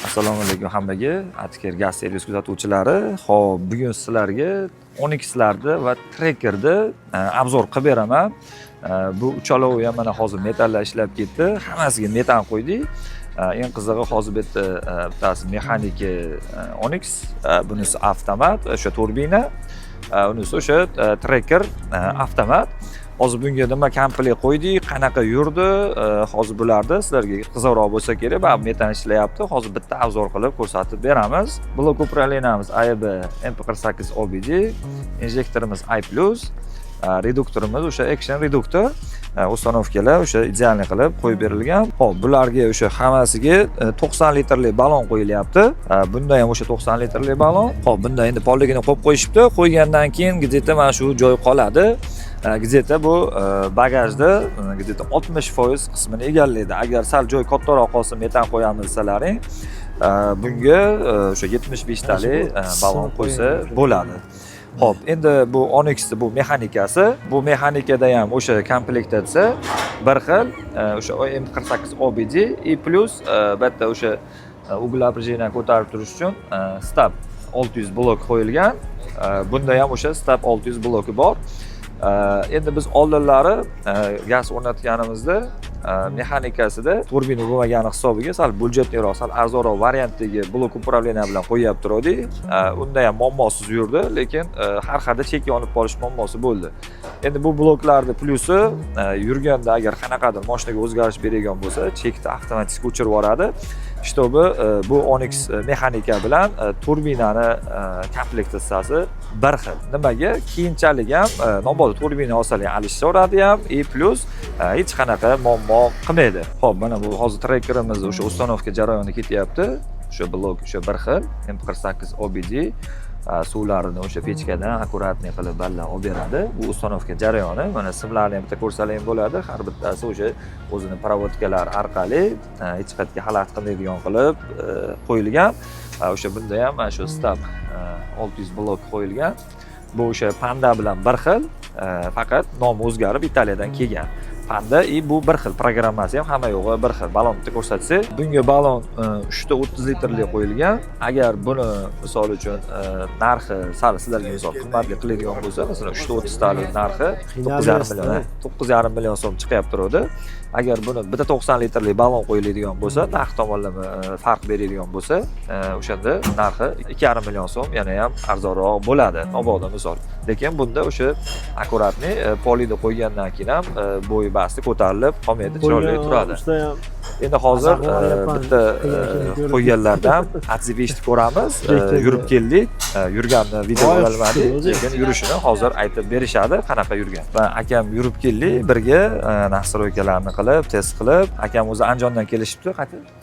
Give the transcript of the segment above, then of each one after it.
Assalomu alaykum hammaga. Atker gaz servis kuzatuvchilari. Xo'p, bugun sizlarga Onyx'larni va Tracker'ni obzor qilib beraman. Bu uchalovi ham mana hozir metallar ishlab ketdi. Hammasiga metan qo'ydik. Eng qizig'i hozir bu yerda bittasi mexanik Onyx, bunisi avtomat, o'sha turbina, unisi o'sha Tracker avtomat. Hozir bunga nima komplekt qo'ydik, qanaqa yurdi, hozir bularni sizlarga qiziqroq bo'lsa kerak, baribir metan ishlayapti. Hozir bitta obzor qilib ko'rsatib beramiz. Blok upravleniyamiz AEB MP48 OBD, injektorimiz I+, reduktorimiz o'sha Action reduktor. Uстановkalar o'sha idealniy qilib qo'yib berilgan. Xo'p, bularga o'sha hammasiga 90 litrli ballon qo'yilyapti. Bunda ham o'sha 90 litrli ballon. Xo'p, bunda endi polligini qo'yib qo'yishibdi. Qo'ygandan keyin где-то mana shu joy qoladi. Где-то bu bagajda где-то 60% qismini egallaydi. Agar sal joy kattaroq qolsa metan qo'yamiz desalaring, bunga o'sha 75 talik ballon qo'ysa bo'ladi. Xo'p, endi bu Onyx'ni bu mexanikasi, bu mexanikada ham o'sha komplektatsiya bir xil, o'sha M48 OBD и plus bitta o'sha ugl напряжения ko'tarib turish uchun stab 600 blok qo'yilgan. Bunda ham o'sha stab 600 bloki bor. Endi biz oldinlari gaz o'rnatganimizda mexanikasida turbina bo'lmagani hisobiga sal budjetliroq, sal arzonroq variantdagi blok upravleniya bilan qo'yib turdik. Unda ham muammosiz yurdi, lekin har xilda chek yonib qolish muammosi bo'ldi. Endi bu bloklarning plusi yurganda agar qanaqadir mashinaga o'zgarish beradigan bo'lsa, chekni avtomatik o'chirib yuboradi. Shtobi bu Onyx mexanika bilan turbinani komplektatsiyasi bir xil. Nimaga? Keyinchalik ham nobod turbina olsalar alishaveradi ham, и plus hech qanaqa muammo qilmaydi. Xo'p, mana bu hozir Trackerimiz o'sha uстановка jarayoni ketyapti. O'sha blok o'sha bir xil M48 OBD suvlarini o'sha pechkadan akkuratniy qilib balla olib beradi. Bu uстановка jarayoni. Mana simlarni ham bitta ko'rsalang bo'ladi. Har bittasi o'sha o'zini provodkalar orqali hech qayerga xalaqit qilmaydigan qilib qo'yilgan. O'sha bunda ham mana shu stab 600 blok qo'yilgan. Bu o'sha Panda bilan bir xil, faqat nomi o'zgarib Italiyadan kelgan. Panda bu bir xil, programmasi ham hamma yo'g'i bir xil. Ballonni ko'rsatsak, bunga ballon 3 ta 30 litrli qo'yilgan. Agar buni misol uchun narxi sal sizlarga misol qimmatli qiladigan bo'lsa, masalan 3 ta 30 talik narxi 9,5 million so'm chiqyapti turadi. Agar buni bitta 90 litrli ballon qo'yiladigan bo'lsa, narx tomonlama farq beradigan bo'lsa, o'shanda narxi 2,5 million so'm yana ham arzonroq bo'ladi. Mabodo misol. Lekin bunda o'sha akkuratniy polida qo'ygandan keyin ham bo'yi basti ko'tarilib qolmaydi, chiroyli turadi. Endi hozir bitta qo'yganlardan atzivish ko'ramiz. Yurib keldik. Yurganni video olmadik, lekin yurishini hozir aytib berishadi, qanaqa yurgan. Va akam yurib keldik, birga nastroykalarni qilib, test qilib, akam o'zi Andijondan kelishibdi, qayerda?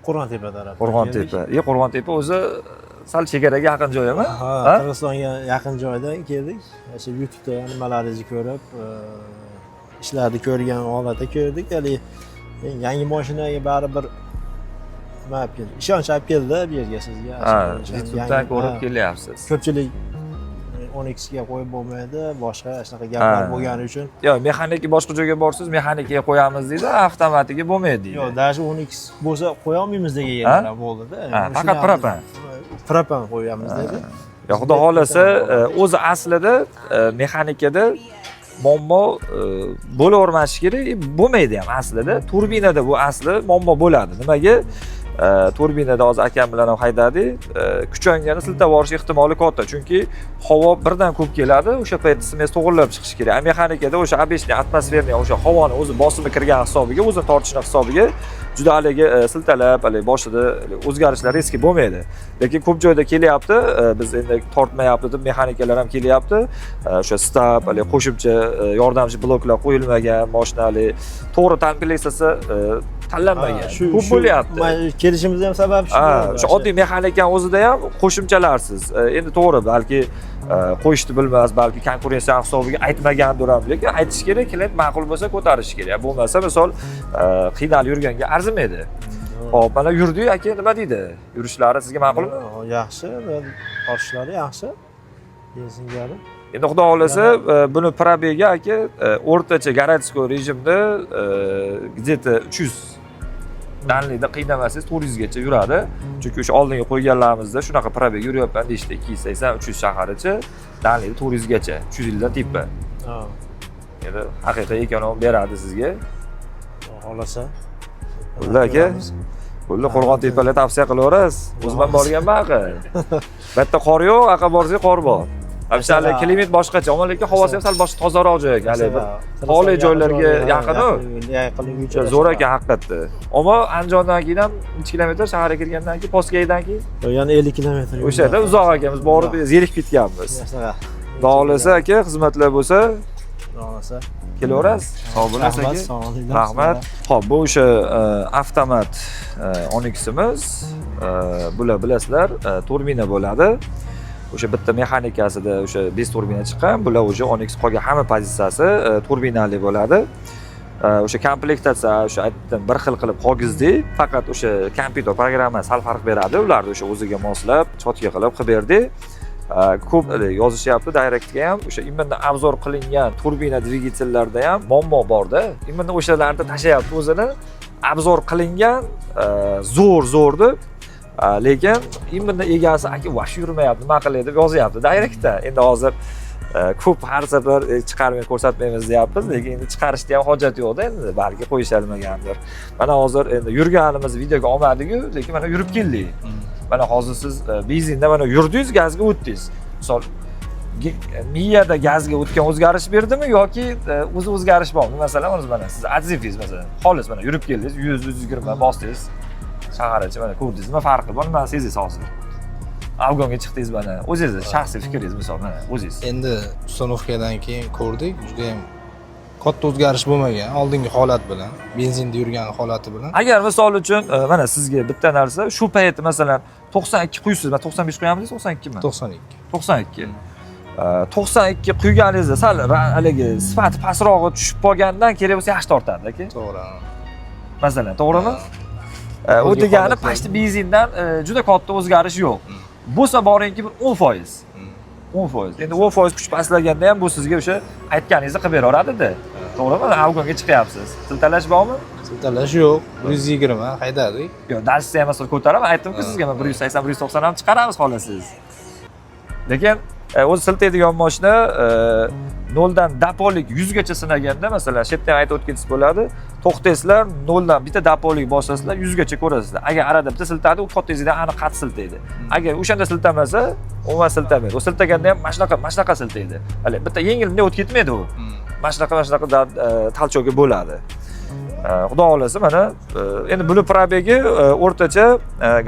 Qo'rg'ontepa tarafdan. Qo'rg'ontepa. Qo'rg'ontepa o'zi sal chegaraga yaqin joy emas? Ha, Qirg'izistonga yaqin joydan keldik. O'sha YouTube'da nimalarni ko'rib, ishlarni ko'rgan holatda ko'rdik. Hali yangi mashinaga baribir nima olib keldi? Ishonch olib keldi bu yerga sizga. YouTube'dan ko'rib kelyapsiz. Ko'pchilik Onyx'ga qo'yib bo'lmaydi, boshqa shunaqa gaplar bo'lgani uchun. Yo'q, mexanikaga boshqa joyga borsiz, mexanikaga qo'yamiz deydi, avtomatiga bo'lmaydi deydi. Yo'q, даже Onyx bo'lsa qo'ya olmaymiz degan yerlar bo'ldi-da. Faqat propan. Propan qo'yamiz dedi. Yo, xudo xolasa, o'zi aslida mexanikada muammo bo'lavermasi kerak, bo'lmaydi ham aslida. Turbinada bu asli muammo bo'ladi. Nimaga? Turbinada hozir akam bilan ham haydadik, kuchangani siltab yuborish ehtimoli katta, chunki havo birdan ko'p keladi, o'sha paytda smess to'g'rilab chiqish kerak. Mexanikada o'sha обычный atmosferniy o'sha havoni o'zi bosimi kirgan hisobiga, o'zini tortishni hisobiga juda haligi siltalab, haligi boshida o'zgarishlar riski bo'lmaydi. Lekin ko'p joyda kelyapti, biz endi tortmayapti deb mexanikalar ham kelyapti. O'sha stab, haligi qo'shimcha yordamchi bloklar qo'yilmagan, mashinali to'g'ri komplektatsiya tanlanmagan. Ko'p bo'lyapti. Kelishimizda ham sabab shu. O'sha oddiy mexanikaning o'zida ham qo'shimchalarsiz. Endi to'g'ri, balki qo'yishni bilmas, balki konkurensiya hisobiga aytmagandir ham, lekin aytish kerak, klient ma'qul bo'lsa ko'tarish kerak. Bo'lmasa, misol qiynalib yurganga arzimaydi. Xo'p, mana yurdi, aka nima deydi? Yurishlari sizga ma'qulmi? Yaxshi, tortishlari yaxshi. Benzingari. Endi xudo xolasa, buni probega aka o'rtacha garadskoy rejimda где-то 300 Danlida qiynamasangiz 400 gacha yuradi. Chunki o'sha oldinga qo'yganlarimizda shunaqa probeg yuryapman deyishdi 280 300 shaharicha, Danlida 400 gacha, 300 yildan tipi. Ha, Endi haqiqiy ekanini beradi sizga. xohlasa. Ular aka, Qo'lda Qo'rg'ontepaga tavsiya qilaverasiz. O'zim ham borganman aka. Bu yerda qor yo'q, aqa borsangiz qor bor. Abshali klimat boshqacha, omonlikka havosi ham sal boshqa tozaroq joy ekan. Hali bir tog'li joylarga yaqin-ku. Yaqinligicha Zo'r ekan haqiqatda. Ammo Andijondan keyin ham 3 kilometr shaharga kirgandan keyin Poskaydan keyin yana 50 kilometr. o'shada uzoq ekanmiz, borib zerikib ketganmiz. Xohlasa aka, xizmatlar bo'lsa, xohlasa kelaverasiz. Sog' bo'lasiz aka. Rahmat. Xo'p, bu o'sha avtomat Onyximiz. Bular bilasizlar, turbina bo'ladi. O'sha bitta mexanikasida o'sha 5 turbina chiqqan. Bular o'sha Onyx qolgan hamma pozitsiyasi turbinali bo'ladi. O'sha komplektatsiya o'sha aytdim bir xil qilib qolgizdik. Faqat o'sha kompyuter programma sal farq beradi. Ularni o'sha o'ziga moslab, chotka qilib berdik. Ko'p yozishyapti Directga ham, o'sha imенно obzor qilingan turbina dvigatellarda ham muammo borda. Imенно o'shalarni tashlayapti o'zini. Obzor qilingan zo'r deb, lekin imенно egasi aka vash yurmayapti, nima qilay deb yozyapti Directda. Endi hozir ko'p har safar chiqarmay ko'rsatmaymiz deyapmiz, lekin endi chiqarishda ham hojat yo'qda, endi balki qo'yishalmagandir. Mana hozir endi yurganimiz videoga olmadik-ku, lekin mana yurib keldik. Mana hozir siz benzinda mana yurdingiz, gazga o'tdingiz. Misol miyada gazga o'tgan o'zgarish berdimi yoki o'zi o'zgarish bormi? Masalan, mana siz atzifingiz masalan, xolis mana yurib keldingiz, 100-120 bosdingiz. Shaharcha mana ko'rdingiz, nima farqi bor? Nima sezdingiz hozir? Afg'onga chiqdingiz mana. O'zingiz shaxsiy fikringiz misol mana o'zingiz. Endi uстановkadan keyin ko'rdik, juda ham katta o'zgarish bo'lmagan oldingi holat bilan, benzinda yurgan holati bilan. Agar misol uchun mana sizga bitta narsa, shu paytda masalan 92 quysiz, men 95 qo'yamiz, 92 mi? 92. 92. 92 quyganingizda sal haligi sifati pastrog'i tushib qolgandan kerak bo'lsa yaxshi tortadi aka. To'g'ri. Masalan, to'g'rimi? U degani pashti benzindan juda katta o'zgarish yo'q. Bo'lsa boringki bir 10%. 10%. Endi 10% kuch pastlaganda ham bu sizga o'sha aytganingizni qilib beraveradi-da. To'g'rimi? Afg'onga chiqyapsiz. Siltalash bormi? Siltalash yo'q. 120 haydadik. Yo'q, dalsizda ham masal ko'taraman. Aytdim-ku sizga, men 180, 190 ham chiqaramiz xolasiz. Lekin o'zi siltaydigan mashina noldan dapolik 100 gacha sinaganda, masalan, shu yerdan aytib o'tgansiz bo'ladi. To'xtaysizlar, noldan bitta dapolik boshlasizlar, 100 gacha ko'rasizlar. Agar arada bitta siltadi, u kattangizdan aniq qat siltaydi. Agar o'shanda siltamasa, umuman siltamaydi. U siltaganda ham mana shunaqa siltaydi. Hali bitta yengil bunday o'tib ketmaydi u. Mana shunaqa talchoga bo'ladi. Xudo xolasa mana endi buni probegi o'rtacha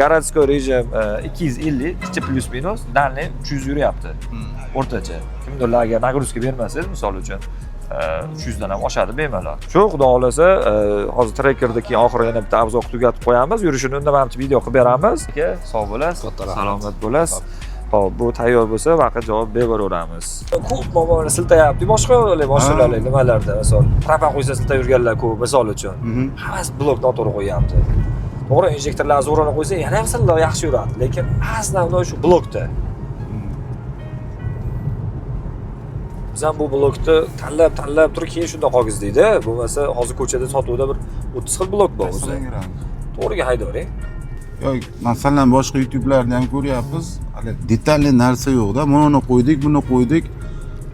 garadskoy rejim 250 kichi plus minus, danli 300 yuryapti. O'rtacha. Kimdirlar agar nagruska bermasangiz, misol uchun 300 dan ham oshadi bemalol. Shu xudo xolasa hozir trekkerda keyin oxiri yana bitta obzor tugatib qo'yamiz. Yurishini undamanchi video qilib beramiz. Aka, sog' bo'lasiz, salomat bo'lasiz. Hop, bu tayyor bo'lsa, vaqt javob beraveramiz. Ko'p mobilni siltayapti. Boshqa mashinalar nimalarda, misol, propan qo'ysa siltay yurganlar ko'p, misol uchun. Hammasi blok noto'g'ri qo'yapti. To'g'ri, injektorlar zo'rini qo'ysa, yana ham siltay yaxshi yuradi, lekin aslan shu blokda. Biz ham bu blokni tanlab turib keyin shunda qolgizdikda. Bo'lmasa, hozir ko'chada sotuvda bir 30 xil blok bor o'zi. To'g'riga haydavering. Yo'q, masalan boshqa YouTube'larda ham ko'ryapmiz. Hali detalli narsa yo'qda. Buni qo'ydik, buni qo'ydik,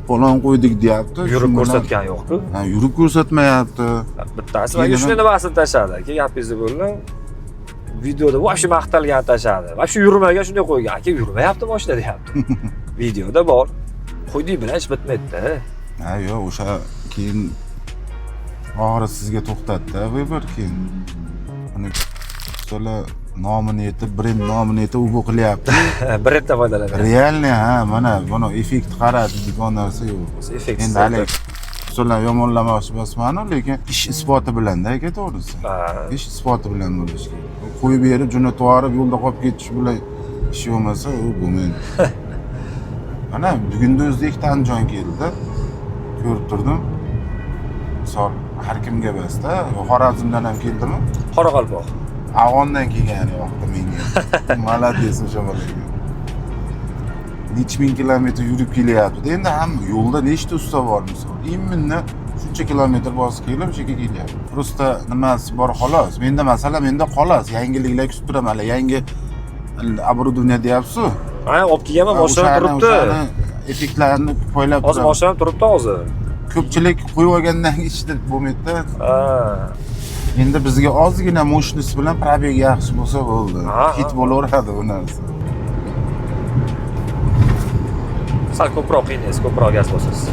falon qo'ydik deyapti. Yurib ko'rsatgan yo'q-ku. Ha, yurib ko'rsatmayapti. Bittasi menga shuni nimasini tashladi. Aka, gapingizni bo'ldim. Videoda vosh maqtalgan tashladi. Va shu yurmagan shunday qo'ygan. Aka, yurmayapti mashina deyapti. Videoda bor. Qo'ydik bilan ish bitmaydi-da. Ha, yo'q, o'sha keyin oxiri sizga to'xtatdi, bir keyin uni so'la nomini aytib, brend nomini aytib u qilyapti. Brenddan foydalanadi. Realni ha, mana buni effekt qaradi degan narsa yo'q. Effekt. Endi hali so'la yomonlamoqchi emasman, lekin ish isboti bilan-da aka, to'g'risi. Ish isboti bilan bo'lishi kerak. Qo'yib berib, jo'natib yuborib, yo'lda qolib ketish bilan ish bo'lmasa, u bo'lmaydi. Mana bugunda o'zida ikkita Andijon keldi. Ko'rib turdim. Misol har kimga emas-da, Xorazmdan ham keldimi? Qoraqalpoq. Afg'ondan kelgan vaqtda menga. Malades o'sha bolaga. Necha ming kilometr yurib kelyapti. Endi ham yo'lda nechta usta bor misol. Imminni shuncha kilometr bosib kelib o'sha yerga kelyapti. Просто nimasi bor xolos. Menda xolos yangiliklar kutib turaman. Hali yangi оборудование deyapsiz-ku. Ha, olib kelganman, mashina turibdi. Effektlarni poylab Hozir mashina turibdi hozir. Ko'pchilik qo'yib olgandan keyin ishlatib bo'lmaydi-da. Ha. Endi bizga ozgina mощность bilan probeg yaxshi bo'lsa bo'ldi. Hit bo'laveradi bu narsa. Sal ko'proq qiynaysiz, ko'proq gaz bosasiz.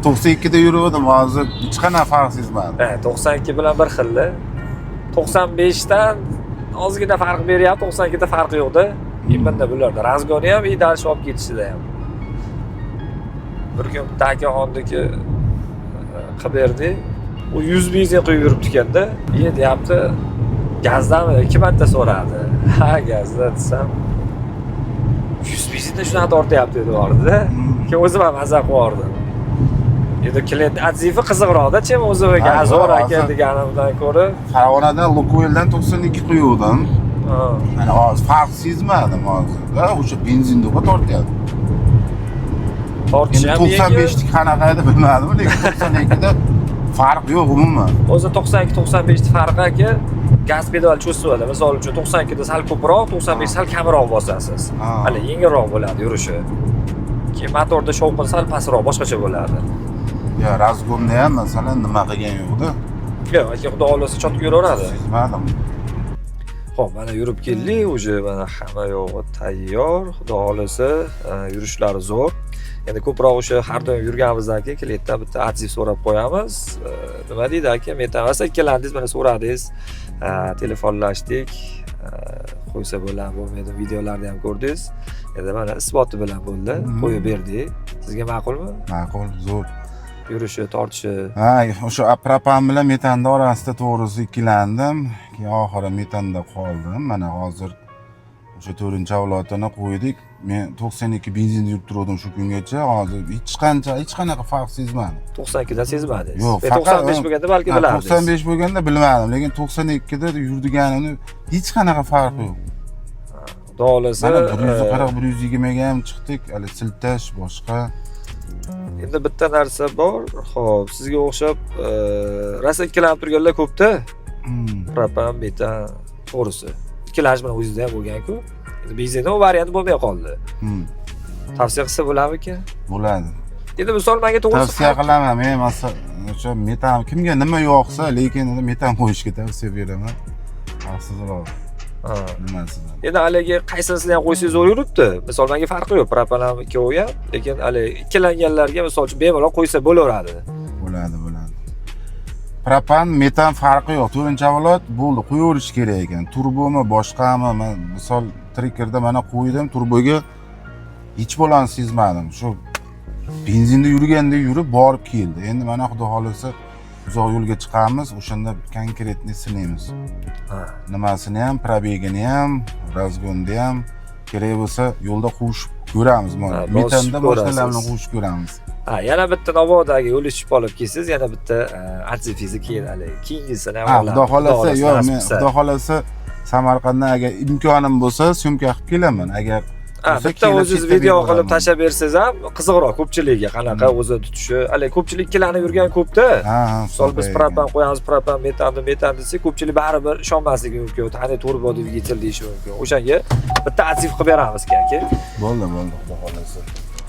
To'qson ikkida yuruvdim hozir hech qanaqa farq sezmadim. 92 bilan bir xilda. 95 dan ozgina farq beryapti, 92 da farqi yo'qda. Bunda bularda razgoni ham, idalsh olib ketishida ham. Bir kun akaxonniki qilib berdi. U 100 benzin quyib yuribdi ekanda. Deyapti, gazdami? 2 marta so'radi. Ha, gazda desam 100 benzinda shunaqa tortyapti dedi bordi-da. Keyin o'zim ham mazza qilardim. Endi klient atzifi qiziqroqda-chi, o'zi gaz bor ekan deganimdan ko'ra. Farg'onadan Lukoildan 92 quyuvdim. Mana hozir farq sezmadim hozir. O'sha benzinda tortyapti. Tortish ham 95 qanaqa edi bilmadim, lekin 92 da farq yo'q umuman. O'zi 92-95 ta farqi aka, gaz pedal cho'sadi. Misol uchun 92 da sal ko'proq, 95 sal kamroq bosasiz. Hali yengilroq bo'ladi yurishi. Keyin motorda shovqin sal pastroq, boshqacha bo'ladi. Ya razgonda ham masalan nima qilgan yo'q-da. Yo'q, aka xudo xolasa chotib yuraveradi. Sezmadim. Xo'p, mana yurib keldik, uje mana hamma yo'g'i tayyor. Xudo xolasa yurishlari zo'r. Endi ko'proq o'sha har doim yurganimizdan keyin klientdan bitta atziv so'rab qo'yamiz. Nima deydi aka? Metamasa ikkalandingiz mana so'radingiz. Telefonlashdik. Qo'ysa bo'lar, bo'lmaydi. Videolarni ham ko'rdingiz. Endi mana isboti bilan bo'ldi. Qo'yib berdik. Sizga ma'qulmi? Ma'qul, zo'r. Yurishi, tortishi. Ha, o'sha propan bilan metanda orasida to'g'risi ikkilandim. Keyin oxiri metanda qoldim. Mana hozir o'sha 4-avlodini qo'ydik. Men 92 benzinda yurib turdim shu kungacha. Hozir hech qanaqa farq sezmadim. 92 dan sezmadingiz. Yo'q, 95 bo'lganda balki bilardingiz. 95 bo'lganda bilmadim, lekin 92 da yurganimni hech qanaqa farqi yo'q. Xudo xolasa. Mana 140-120 ga ham chiqdik, hali siltash boshqa. Endi bitta narsa bor. Xo'p, sizga o'xshab rosa ikkilanib turganlar ko'pda. Propan, metan, to'g'risi. Ikkilanish bilan o'zingizda ham bo'lgan-ku. Endi benzinda u variant bo'lmay qoldi. Tavsiya qilsa bo'ladimi-ki? Bo'ladi. Endi misol menga to'g'risi tavsiya qilaman. Men masalan o'sha metan kimga nima yoqsa, lekin metan qo'yishga tavsiya beraman. Xavfsizroq. Nimasidan? Endi haligi qaysinisini ham qo'ysangiz zo'r yuribdi. Misol menga farqi yo'q, propan ham ikkovi ham, lekin hali ikkilanganlarga misol uchun bemalol qo'ysa bo'laveradi. Bo'ladi. Propan, metan farqi yo'q. 4-avlod bo'ldi, qo'yaverish kerak ekan. Turbomi, boshqami? Men misol Trekkerda mana qo'ydim, turboga hech bo'lani sezmadim. Shu benzinda yurganda yurib borib keldi. Endi mana xudo xolasa uzoq yo'lga chiqamiz, o'shanda konkretni sinaymiz. Nimasini ham, probegini ham, razgonni ham kerak bo'lsa yo'lda qo'shib ko'ramiz. Metanda boshqalarni qo'shib ko'ramiz. Yana bitta Navoiydagi yo'l tushib olib kelsangiz, yana bitta atzifingizni keyin hali keyingisini ham olamiz. Xudo xolasa, yo'q, men xudo xolasa Samarqanddan agar imkonim bo'lsa, syomka qilib kelaman. Agar bitta o'zingiz video qilib tashlab bersangiz ham qiziqroq ko'pchilikga qanaqa o'zi tutishi. Hali ko'pchilik ikkilanib yurgan ko'pda. Misol biz propan qo'yamiz, propan metan desak, ko'pchilik baribir ishonmasligi mumkin. Qanday turbo dvigatel deyishi mumkin. O'shanga bitta atziv qilib beramiz aka. Bo'ldi, xudo xolasa.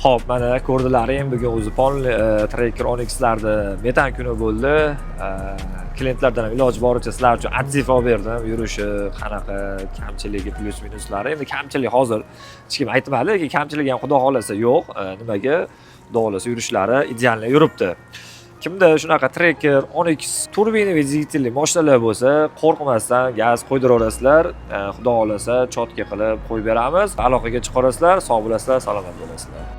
Xo'p, mana ko'rdilaring, bugun o'zi Ponli Tracker Onyx'larda metan kuni bo'ldi. Klientlardan ham iloji boricha sizlar uchun atziv olib berdim. Yurishi, qanaqa, kamchiligi, plyus minuslari. Endi kamchilik hozir hech kim aytmadi, lekin kamchiligi ham xudo xolasa yo'q. Nimaga? Xudo xolasa yurishlari ideal yuribdi. Kimda shunaqa Tracker Onyx turbinaviy dvigatelli mashinalar bo'lsa, qo'rqmasdan gaz qo'ydiraverasizlar. Xudo xolasa chotka qilib qo'yib beramiz. Aloqaga chiqarasizlar, sog' bo'lasizlar, salomat bo'lasizlar.